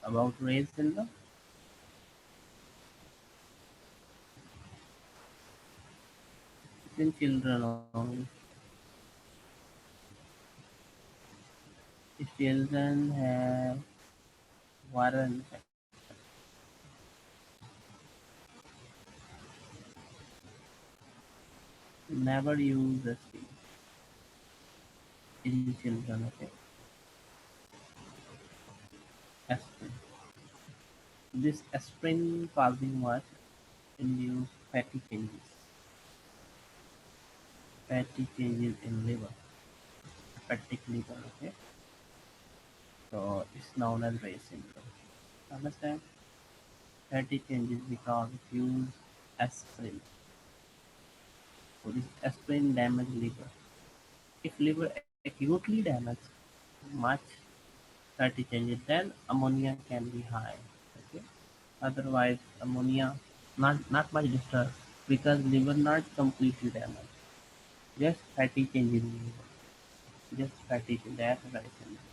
about Ray's syndrome? It's in children only. If children have viral infection, never use aspirin in children, okay? Aspirin. This aspirin causing what? Induce fatty changes in liver, hepatic liver, okay? So it's known as Ray's syndrome. Understand? Fatty changes because of use aspirin. So this aspirin damage liver. If liver acutely damaged, much fatty changes, then ammonia can be high. Okay? Otherwise, ammonia not much disturbed because liver not completely damaged. Just fatty changes in liver. Just fatty change. That's very simple.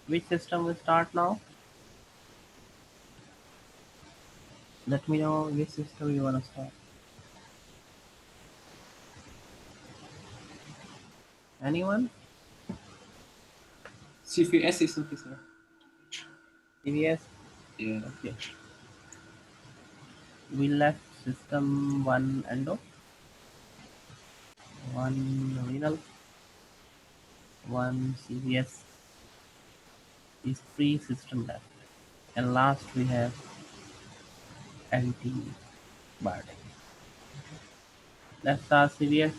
Which system will start now? Let me know which system you wanna start. Anyone? CVS is okay, sir. CVS? Yeah. Okay. We left system one endo, one renal, one CVS is free system left. And last we have antibiotic. Let's start CVS.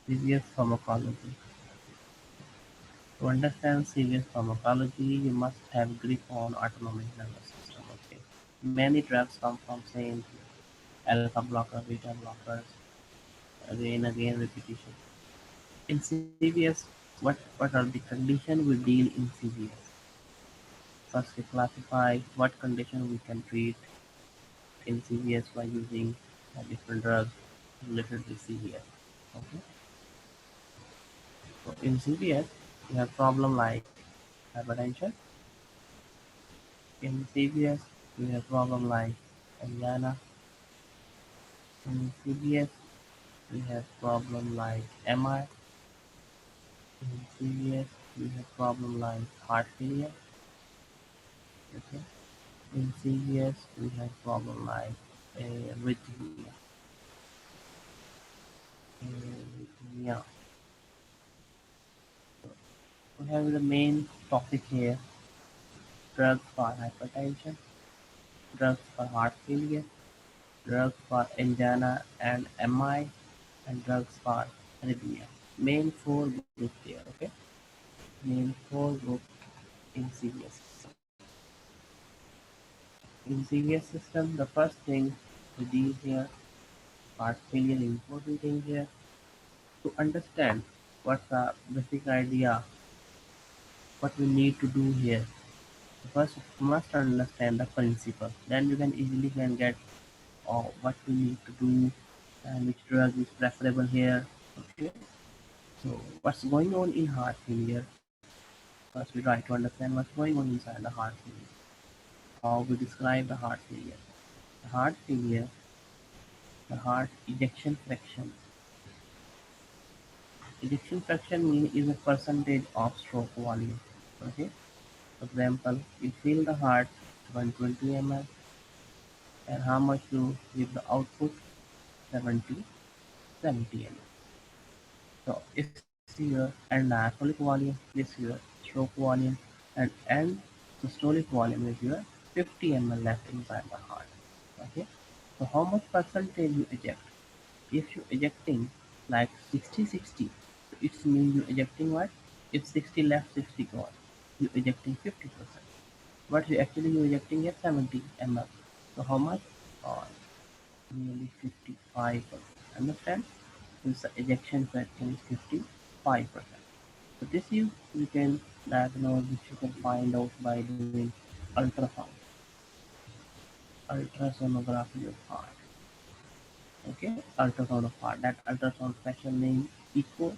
CVS pharmacology. To understand CVS pharmacology, you must have grip on autonomic nervous system. Okay. Many drugs come from same alpha blocker, beta blockers, again repetition. In CVS, what are the condition we deal in CVS? First, we classify what condition we can treat in CVS by using different drugs related to CVS. Okay. So in CVS, we have problem like hypertension. In CVS, we have problem like angina. In CVS, we have problem like MI. In CVS, we have problem like heart failure. Okay. In CVS, we have problem like arrhythmia. Arrhythmia. We have the main topic here: drugs for hypertension, drugs for heart failure, drugs for angina and MI, and drugs for arrhythmia. Main four groups here, okay? Main four groups in CVS system. In CVS system, the first thing we deal here, heart failure, important thing here, to understand what's the basic idea, what we need to do here. First, you must understand the principle. Then you can easily can get what we need to do and which drug is preferable here. Okay. So what's going on in heart failure? First, we try to understand what's going on inside the heart failure. How we describe the heart failure. The heart failure, the heart ejection fraction. Ejection fraction mean is a percentage of stroke volume. Okay. For example, you fill the heart 120 ml and how much you give the output 70 ml. So it's your end-diastolic volume, this your stroke volume, and end systolic volume is your 50 ml left inside the heart. Okay. So how much percentage you eject? If you ejecting like 60-60, so it means you ejecting what? If 60 left, 60 gone. You ejecting 50%. But you actually you ejecting at 70 ml. So how much? Or nearly 55%. Understand? Since the ejection fraction is 55%. So this you can diagnose, which you can find out by doing ultrasound, ultrasonography of heart. Okay, ultrasound of heart. That ultrasound special name echocardiography.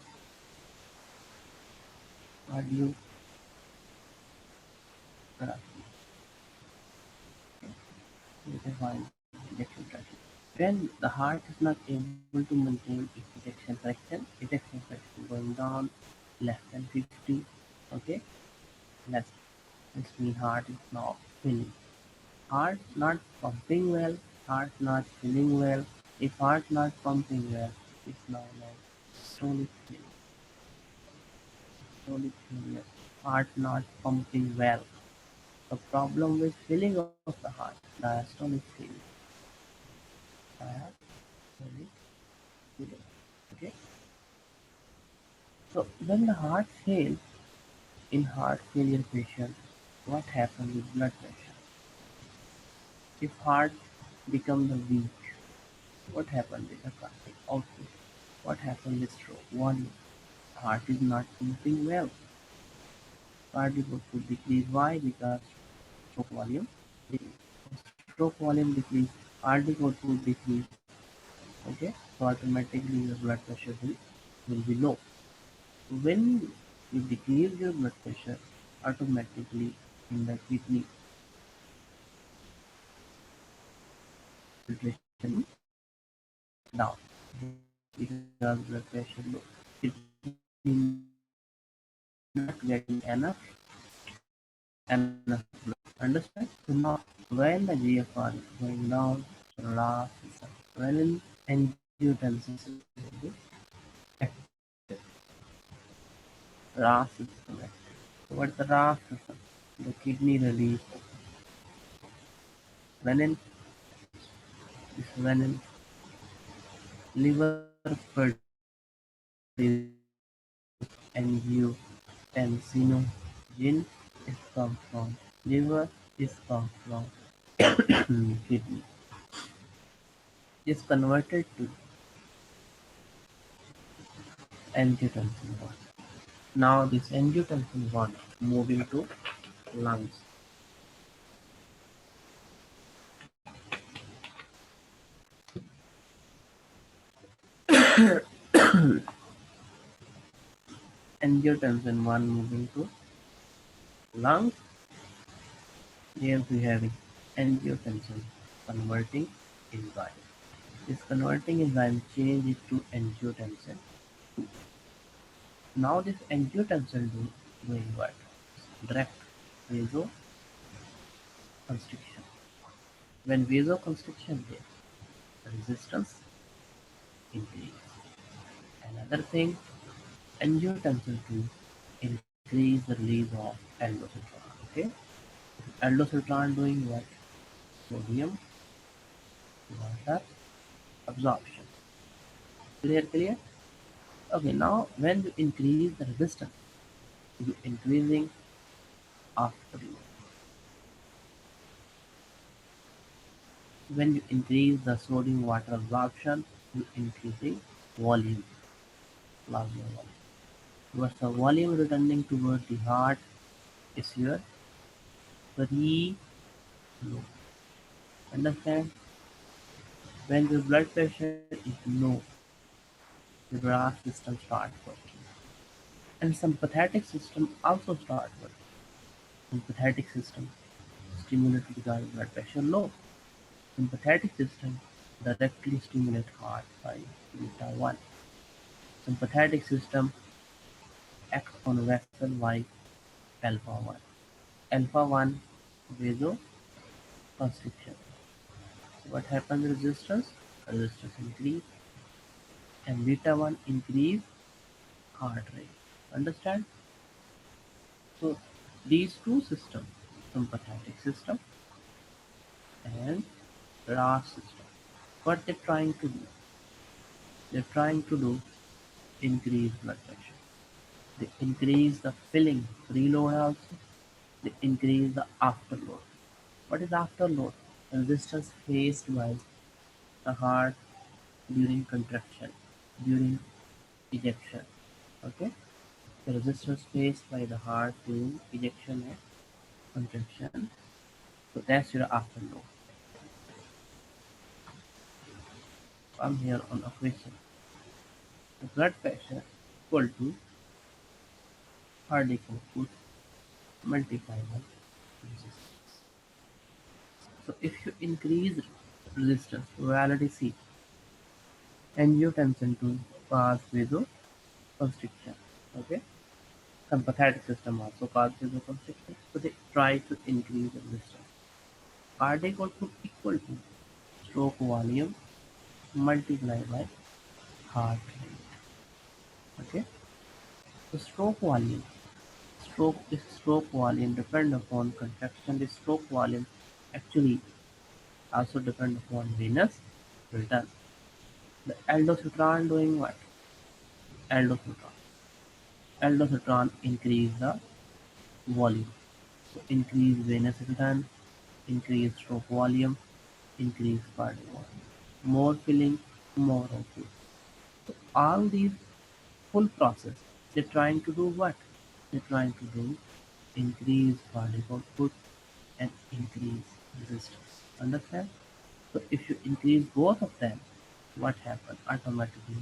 You can find ejection fraction. When the heart is not able to maintain its ejection fraction going down less than 50, okay, less. This means heart is not filling. Heart not pumping well, heart not filling well. If heart not pumping well, it's known as systolic failure. Systolic failure. Heart not pumping well. The problem with filling of the heart, diastolic failure. Diastolic failure. Okay. So when the heart fails in heart failure patients, what happens with blood pressure? If heart becomes weak, what happens with the cardiac output? What happens with stroke? One, heart is not pumping well. Cardiac output decrease. Why? Because stroke volume decrease. Stroke volume decrease, cardiac output decrease. Okay, so automatically your blood pressure will be low. When you decrease your blood pressure, automatically in the kidney filtration down because blood pressure low. Kidney not getting enough blood. Understand? So now when the GFR is going down, the RAS system, renin angiotensin system will be active. RAS system active. So what's the RAS system? The kidney release renin, this renin, liver produce angiotensinogen is come from liver, is come from kidney, is converted to angiotensin 1. Now this angiotensin 1 moving to lungs. Angiotensin 1 moving to lungs. Here we having angiotensin converting enzyme. This converting enzyme change it to angiotensin. Now this angiotensin doing what? Direct vasoconstriction. When vasoconstriction there, resistance increase. Another thing, angiotensin 2 increase the release of aldosterone. Okay, aldosterone doing what? Sodium water absorption. Clear? Okay, now when you increase the resistance, you increasing afterload. When you increase the sodium water absorption, you increasing volume, plasma volume. What's the volume returning toward the heart is your free flow. Understand? When your blood pressure is low, the RAS system starts working. And sympathetic system also start working. Sympathetic system stimulated because blood pressure low. Sympathetic system directly stimulate heart by beta 1. Sympathetic system acts on vessel like alpha 1. Alpha 1 vasoconstriction. What happens resistance? Resistance increase and beta 1 increase heart rate. Understand? So these two systems, sympathetic system and RAS system, what they're trying to do? They're trying to do increase blood pressure. They increase the filling preload also. They increase the afterload. What is afterload? Resistance faced by the heart during contraction, during ejection. Okay? The resistance faced by the heart during ejection and contraction. So that's your afterload. come here on equation. The blood pressure equal to cardiac output multiplied by resistance. So if you increase resistance, probability C, angiotensin to cause vasoconstriction. Okay, sympathetic system also cause vasoconstriction. So they try to increase the resistance. Cardiac output equal to stroke volume multiplied by heart rate. Okay, so stroke volume depend upon contraction. The stroke volume actually also depend upon venous return. The aldosterone doing what? Aldosterone. Aldosterone increase the volume. So increase venous return, increase stroke volume, increase cardiac volume. More filling, more output. So all these full process, they're trying to do what? They're trying to do increase cardiac output and increase resistance. Understand? So if you increase both of them, what happens? Automatically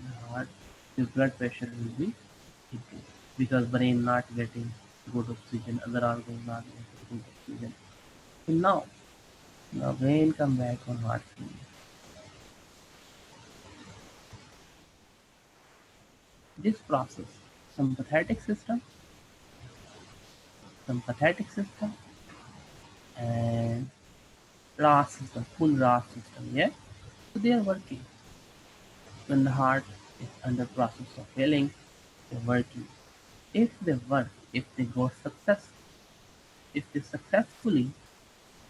the heart, your blood pressure will be increased because brain not getting good oxygen, other organs not getting good oxygen. So now the brain come back on heart failure. This process, sympathetic system, sympathetic system, and RAS system, full RAS system, yeah. So they are working when the heart is under process of failing. They're working. If they work, if they go success, if they successfully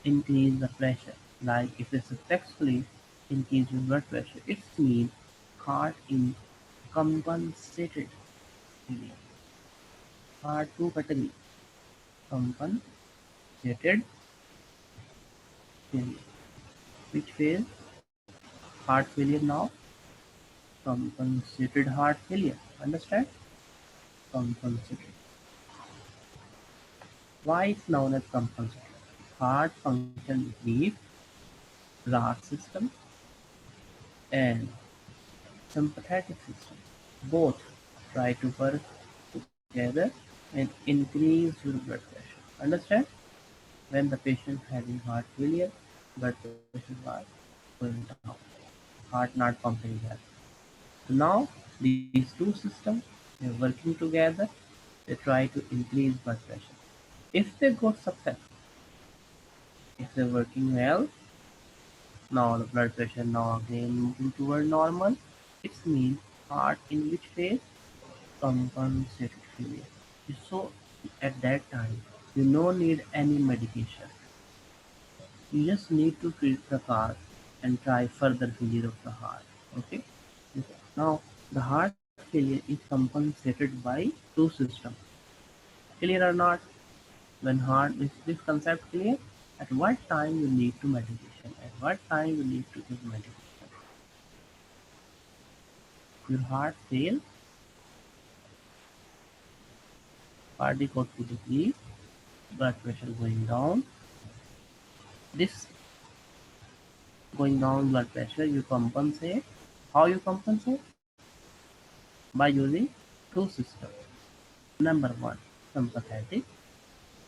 increase the pressure, like if they successfully increase your blood pressure, it means heart in compensated failure. Heart two category compensated failure. Which phase? Heart failure now. Compensated heart failure. Understand? Compensated. Why it's known as compensated? Heart function leaves RAS system and sympathetic system. Both try to work together and increase your blood pressure. Understand? When the patient having heart failure, blood pressure was going down. Heart not pumping well. So now these two systems they're working together. They try to increase blood pressure. If they got success, if they're working well, now the blood pressure now again moving toward normal. It means heart in which phase? Compensated failure. So at that time, you no need any medication. You just need to treat the cause and try further failure of the heart. Okay. Now the heart failure is compensated by two systems. Clear or not? When heart is this concept clear? At what time you need to medication? At what time you need to give medication? Your heart fail, cardiac output decrease, blood pressure going down. This going down blood pressure you compensate. How you compensate? By using two systems. Number one, sympathetic.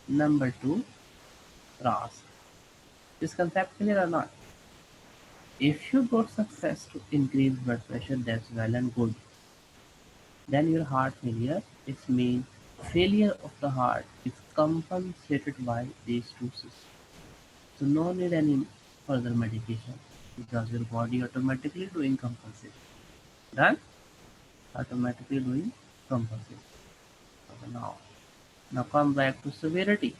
Number two, RAS. This concept clear or not? If you got success to increase blood pressure, that's well and good. Then your heart failure, it means failure of the heart is compensated by these two systems. So no need any further medication because your body automatically doing compensation. Done? Automatically doing compensation. Okay, now come back to severity.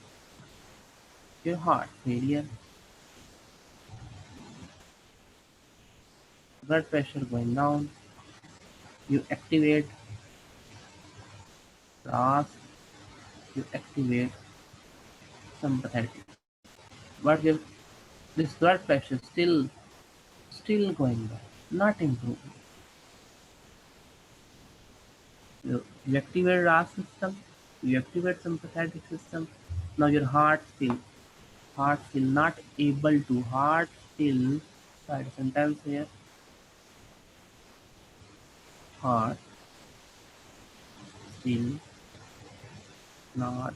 Your heart failure, blood pressure going down, you activate RAS, you activate sympathetic. But your this blood pressure still going down, not improving. You activate RAS system, you activate sympathetic system. Now your heart still not able to heart still. Right sentence here. heart still not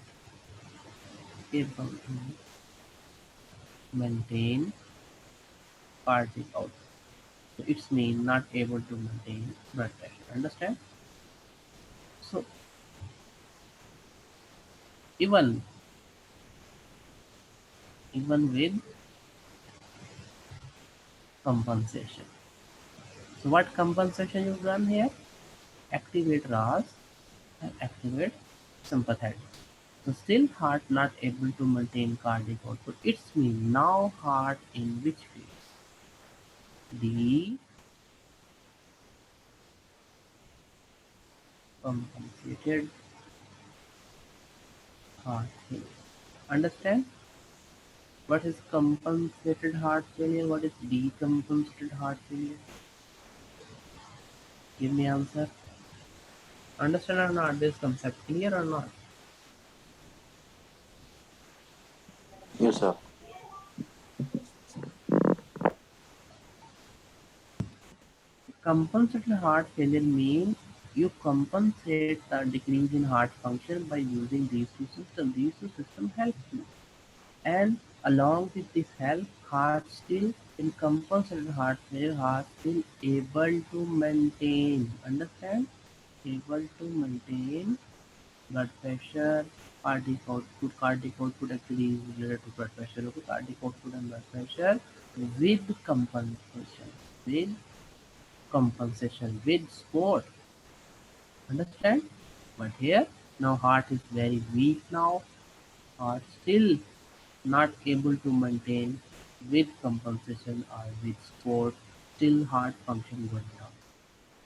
able to maintain cardiac output. So it's mean not able to maintain blood pressure. Understand? So even even with compensation. So what compensation you've done here? Activate RAS and activate sympathetic. So still heart not able to maintain cardiac output. It's mean now heart in which phase? Decompensated heart failure. Understand? What is compensated heart failure? What is decompensated heart failure? Give me answer. Understand or not this concept? Clear or not? Yes, sir. Compensated heart failure means you compensate the decrease in heart function by using these two systems. These two systems help you. And along with this help, heart still in compensated heart failure, heart still able to maintain. Understand? Able to maintain blood pressure, cardiac output actually is related to blood pressure. Okay, cardiac output and blood pressure with compensation. With compensation with sport. Understand? But here now heart is very weak now. Heart still not able to maintain with compensation or with sport. Still heart function going down.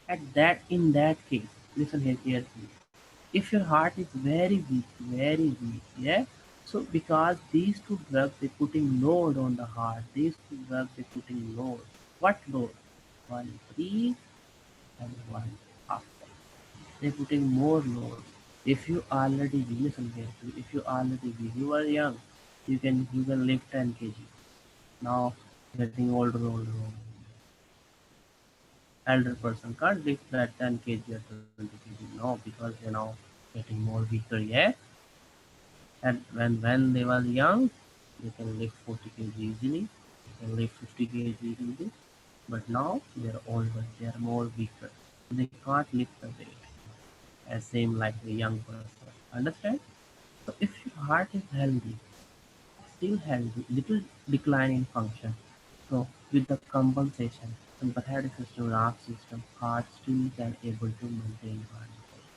At that in that case, listen here carefully. If your heart is very weak, yeah. So because these two drugs they putting load on the heart. These two drugs they putting load. What load? One pre and one after. They're putting more load. If you already listen carefully, if you already you are young, you can lift 10 kg. Now getting older. Elder person can't lift that 10 kg or 20 kg. No, because they're now getting more weaker. Yeah, and when they were young, they can lift 40 kg easily. They can lift 50 kg easily. But now they're older. They are more weaker. They can't lift the weight as same like the young person. Understand? So if your heart is healthy, still healthy, little decline in function. So with the compensation, sympathetic system, nerve system, heart still can able to maintain heart rate.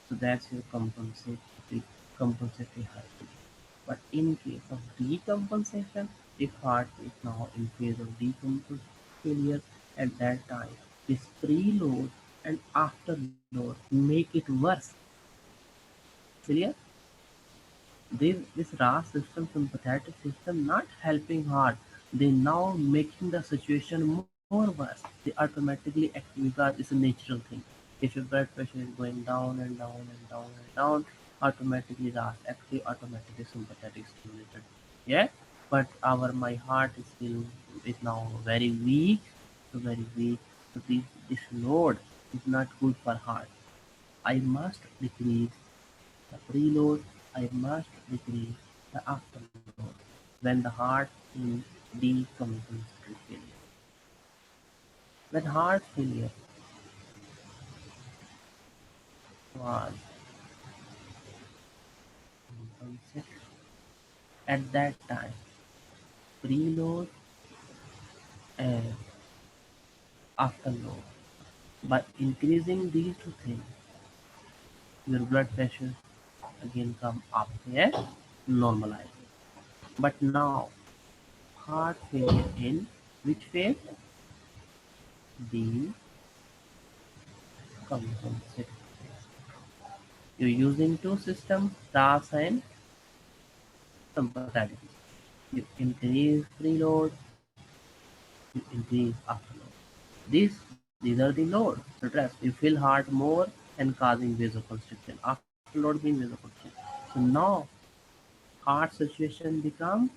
So that's your compensatory heart rate. But in case of decompensation, if heart is now in phase of decompensation failure, at that time, this preload and afterload make it worse. Clear? This RAS system, sympathetic system, not helping hard. They now making the situation more worse. They automatically act because it's a natural thing. If your blood pressure is going down and down and down and down, automatically RAS actually automatically sympathetic stimulated. Yeah, but our my heart is now very weak, so very weak. So this load is not good for heart. I must decrease the preload, I must decrease the afterload when the heart in decompensatory failure. When heart failure was compensated, at that time, preload and afterload. By increasing these two things, your blood pressure again come up here, normalize. But now, heart failure in which phase? Decompensated. You're using two systems, RAS and sympathetic. You increase preload, you increase afterload. These are the load, stress. You feel heart more and causing vasoconstriction. Afterload means vasoconstriction. So now heart situation become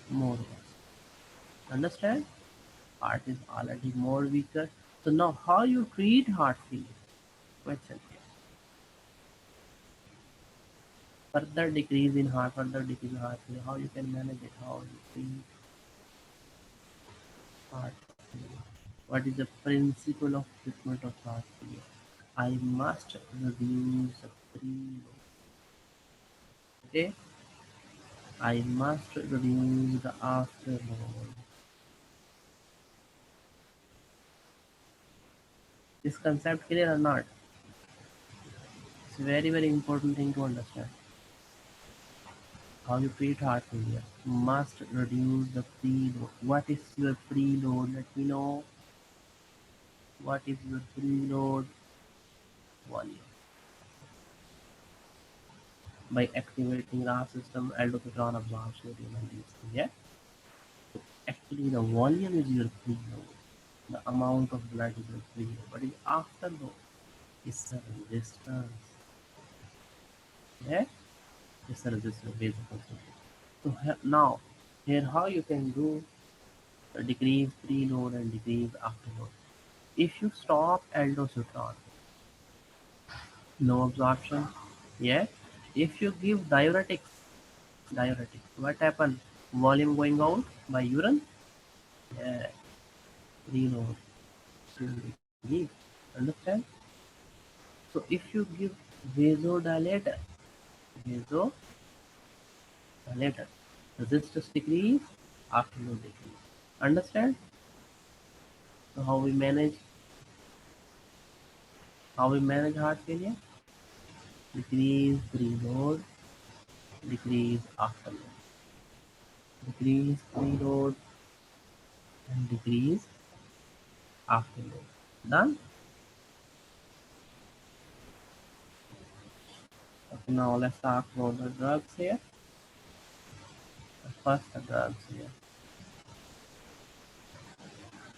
more worse. Understand? Heart is already more weaker. So now how you treat heart failure? Question here. Further decrease in heart, further decrease in heart failure. How you can manage it? How you treat heart failure? What is the principle of treatment of heart failure? I must reduce the preload. Okay, I must reduce the afterload. This concept clear or not? It's a very important thing to understand. How you treat heart failure. Must reduce the preload. What is your preload? Let me know. What is your preload volume? By activating RAS system, aldosterone absorbs sodium and these things. Yeah. So actually, the volume is your preload. The amount of blood is your preload. But is afterload is the resistance. Yeah. It's a resistance basic concept. So now, here how you can do decrease preload and decrease afterload. If you stop aldosterone, no absorption. Yeah. If you give diuretics, what happen? Volume going out by urine. Yeah. Preload will decrease. Understand? So if you give vasodilator, vasodilator, resistance decrease, afterload decrease. Understand? So how we manage heart failure? Decrease preload, decrease afterload. Decrease preload and decrease afterload. Done? Okay, now let's talk about the drugs here. First the drugs here.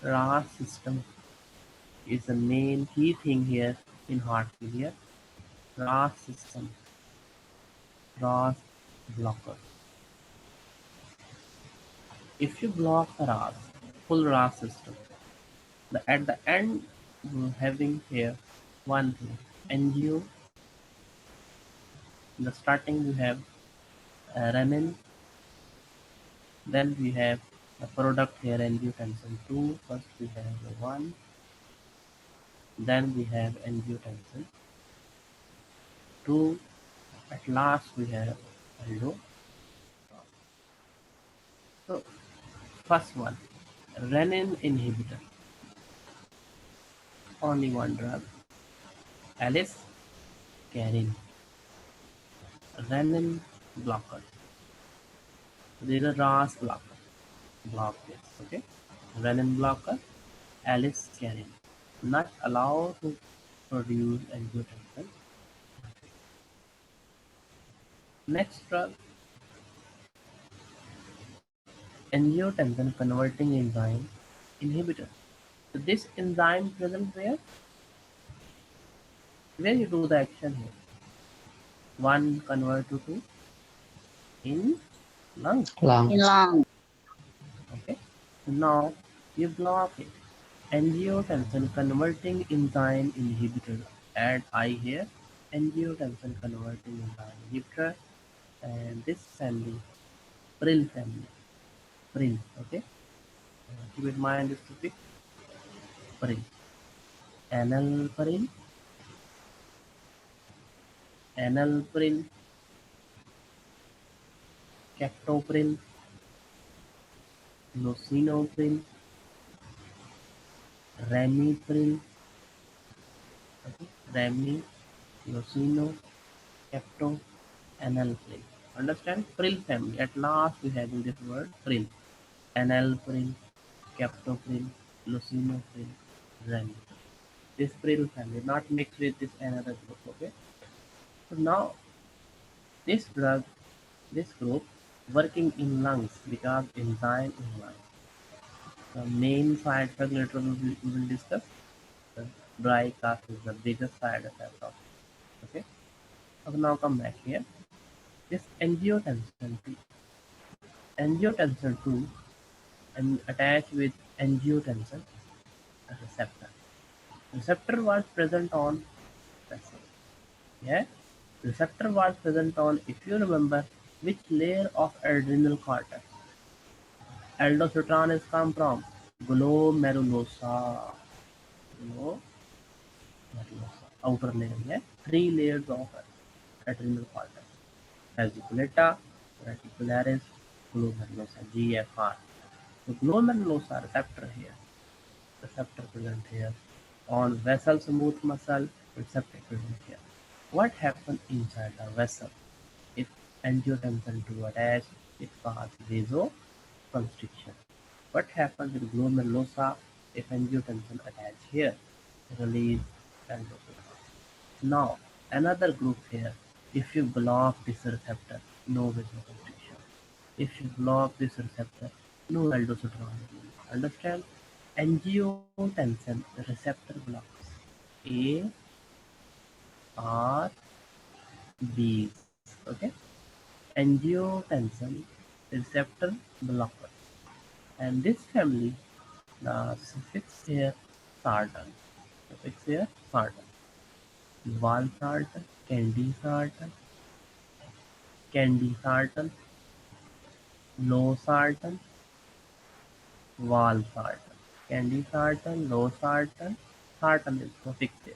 RAS system is the main key thing here in heart failure. RAS system, RAS blocker. If you block the RAS, full RAS system, at the end you're having here one thing, angio. In the starting we have renin, then we have the product here angiotensin 2. First we have the 1, then we have angiotensin 2, at last we have aldo. So first one, renin inhibitor, only one drug, Alice Carin, renin blocker. There is a RAS blocker, block this, okay? Renin blocker, Alice Carin, not allowed to produce angiotensin. Next drug, angiotensin converting enzyme inhibitor. So this enzyme present where you do the action here. One convert to two in lungs. Lung. Okay. So now you block it. Angiotensin converting enzyme inhibitor. Add I here. Angiotensin converting enzyme inhibitor. And this family, Pril family. Pril. Okay. Keep in mind this topic. Pril. Enalapril, enalapril, captopril, lisinopril, ramipril, okay, rami, lisino, capto, enalapril. Understand? Pril family. At last we have in this word pril. Enalapril, captopril, lisinopril, rami. This pril family, not mixed with this another group. Okay. So now this drug, this group working in lungs because enzyme in lungs. The main side effect later we will discuss. The dry cough is the biggest side effect of it. Okay. So now come back here. This angiotensin 2. Angiotensin 2 and attached with angiotensin receptor. Receptor was present on vessel. Yeah, receptor was present on, if you remember, which layer of adrenal cortex? Aldosterone is come from glomerulosa. Glomerulosa, outer layer. Yeah, three layers of adrenal cortex: fasciculata, reticularis, glomerulosa. GFR. So glomerulosa receptor present here. On vessel smooth muscle, receptor present here. What happens inside the vessel? If angiotensin II attach, it causes vasoconstriction. What happens with glomerulosa if angiotensin attach here? Release aldosterone. Now, another group here. If you block this receptor, no vasoconstriction. If you block this receptor, no aldosterone. Understand? Angiotensin receptor blocks A, R, B. Okay? Angiotensin receptor blocker. And this family, the suffix here, sartan. Suffix here, sartan. Valsartan, candesartan, candesartan, losartan, valsartan. Candesartan, losartan, sartan is suffix here.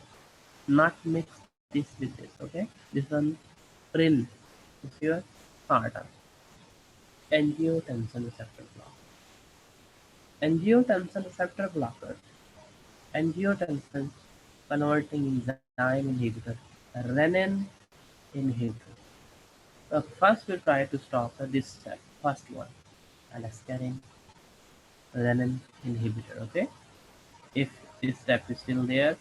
Not mix this with this, okay? This one, prill is your sartan. Angiotensin receptor blocker. Angiotensin receptor blocker. Angiotensin converting enzyme inhibitor, renin inhibitor. First we try to stop this step, first one, alascarin renin inhibitor. Okay, if this step is still there,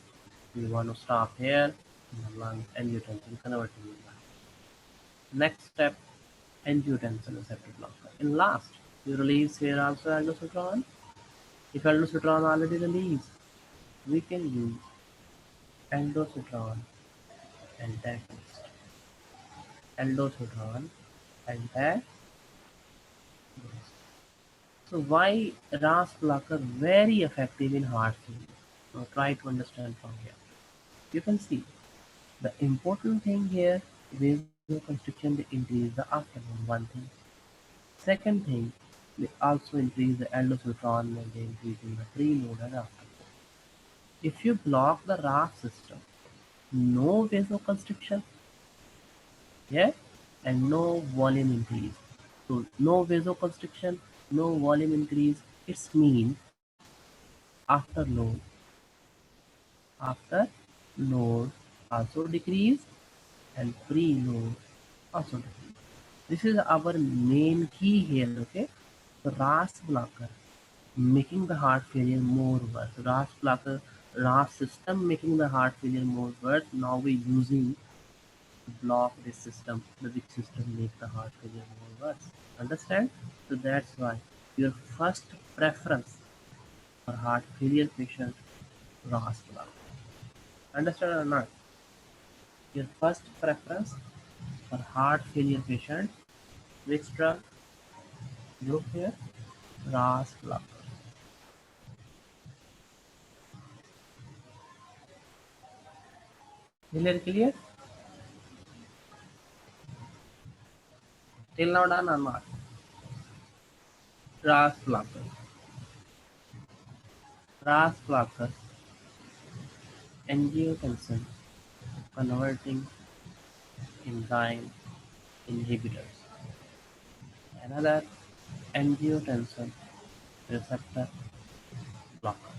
we want to stop here in the lung angiotensin converting enzyme. Next step, angiotensin receptor blocker. In last, you release here also aldosterone. If aldosterone already released, we can use aldosterone antagonist. Aldosterone antagonist. So why RAS blocker very effective in heart failure? Now try to understand from here. You can see the important thing here, vasoconstriction, they increase the afternoon, one thing. Second thing, they also increase the aldosterone when they increase in the preload and afterload. If you block the RAS system, no vasoconstriction, yeah, and no volume increase. So no vasoconstriction, no volume increase. It's mean after load also decrease and preload also decrease. This is our main key here. Okay, so RAS blocker making the heart failure more worse. RAS blocker, RAS system making the heart failure more worse. Now we're using to block this system, the which system make the heart failure more worse. Understand? So that's why your first preference for heart failure patient, RAS blocker. Understand or not? Your first preference for heart failure patient, which drug? Look here, RAS blocker. Clear? Till now done or not? RAS blocker. RAS blocker, angiotensin converting enzyme inhibitors. Another angiotensin receptor blocker.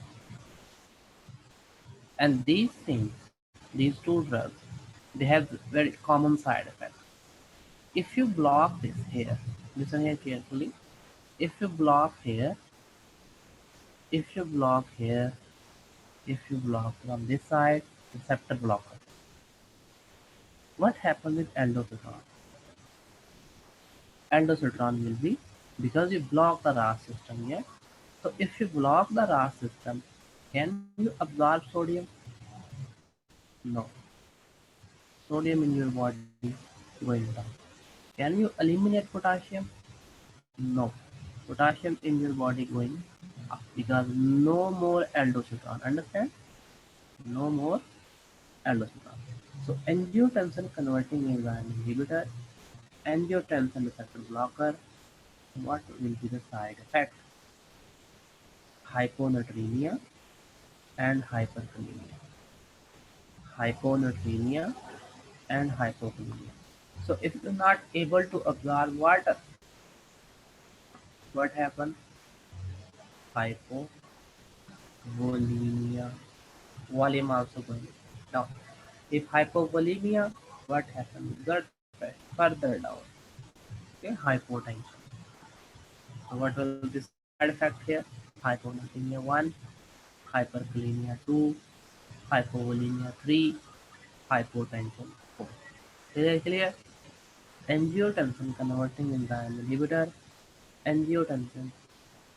And these things, these two drugs, they have very common side effects. If you block this here, listen here carefully. If you block here, if you block here, if you block from this side, receptor blocker, what happens with aldosterone? Aldosterone will be, because you block the RAS system here. So if you block the RAS system, can you absorb sodium? No. Sodium in your body going down. Can you eliminate potassium? No. Potassium in your body going because no more aldosterone. Understand? No more aldosterone. So angiotensin converting enzyme inhibitor, angiotensin receptor blocker. What will be the side effect? Hyponatremia and hyperkalemia. Hyponatremia and hypokalemia. So if you're not able to absorb water, what happens? Hypovolemia. Volume also going. Now, if hypovolemia, what happens? Blood pressure further down. Okay, hypotension. So what will be side effect here? Hyponatremia 1, hyperkalemia 2, hypovolemia 3, hypotension 4. Clear, clear? Angiotensin converting enzyme inhibitor, angiotensin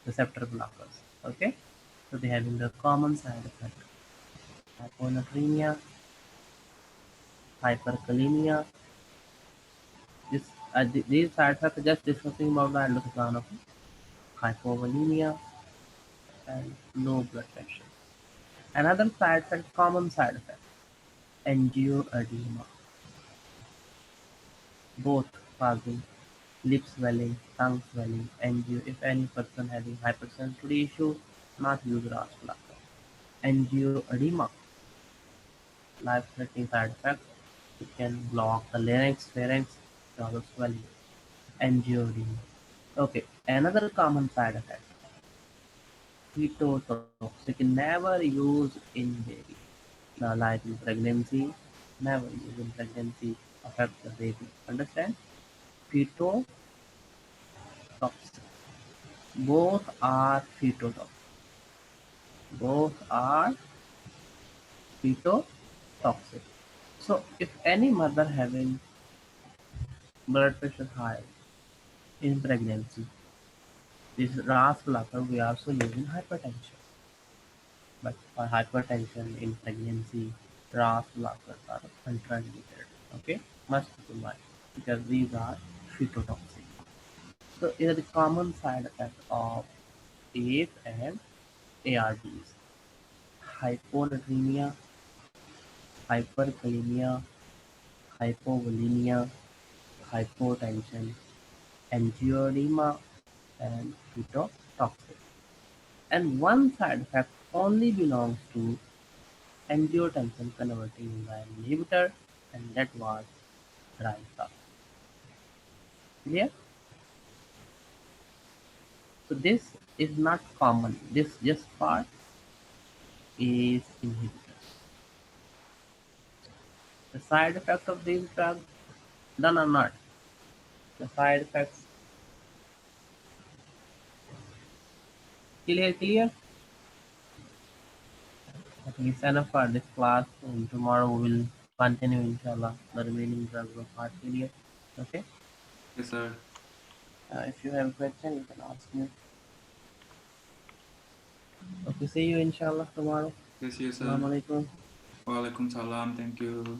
receptor blockers. Okay, so they having the common side effect: hyponatremia, hyperkalemia. These side effects are just discussing about the endocrine, okay? Hypovolemia and low blood pressure. Another side effect, common side effect, angioedema, both causing lip swelling, tongue swelling, angio. If any person having hypersensitivity issue, not use RAS blocker. Angioedema, life-threatening side effect. It can block the larynx, pharynx, cause of swelling. Angioedema. Okay, another common side effect, ketotoxic, never use in baby. Now, like in pregnancy, never use in pregnancy, affect the baby. Understand? Ketotoxic. Both are ketotoxic. Both are ketotoxic. So, if any mother having blood pressure high in pregnancy, this RAS blocker we also use in hypertension. But for hypertension in pregnancy, RAS blockers are contraindicated. Okay, must keep in mind because these are phytotoxic. So here are the common side effects of ACE and ARDs: hyponatremia, hyperkalemia, hypovolemia, hypotension, angioedema, and phytotoxic. And one side effect only belongs to angiotensin converting enzyme inhibitor, and that was dry cough. Clear? So this is not common. This just part is inhibitor. The side effect of these drugs, none are not. The side effects, clear, clear. I think it's enough for this class, and tomorrow we will continue inshallah the remaining drugs of heart failure. Okay. Yes, sir. If you have a question, you can ask me. Okay. See you inshallah tomorrow. Yes, yes, sir. Assalamu alaikum. Waalaikumsalam. Thank you.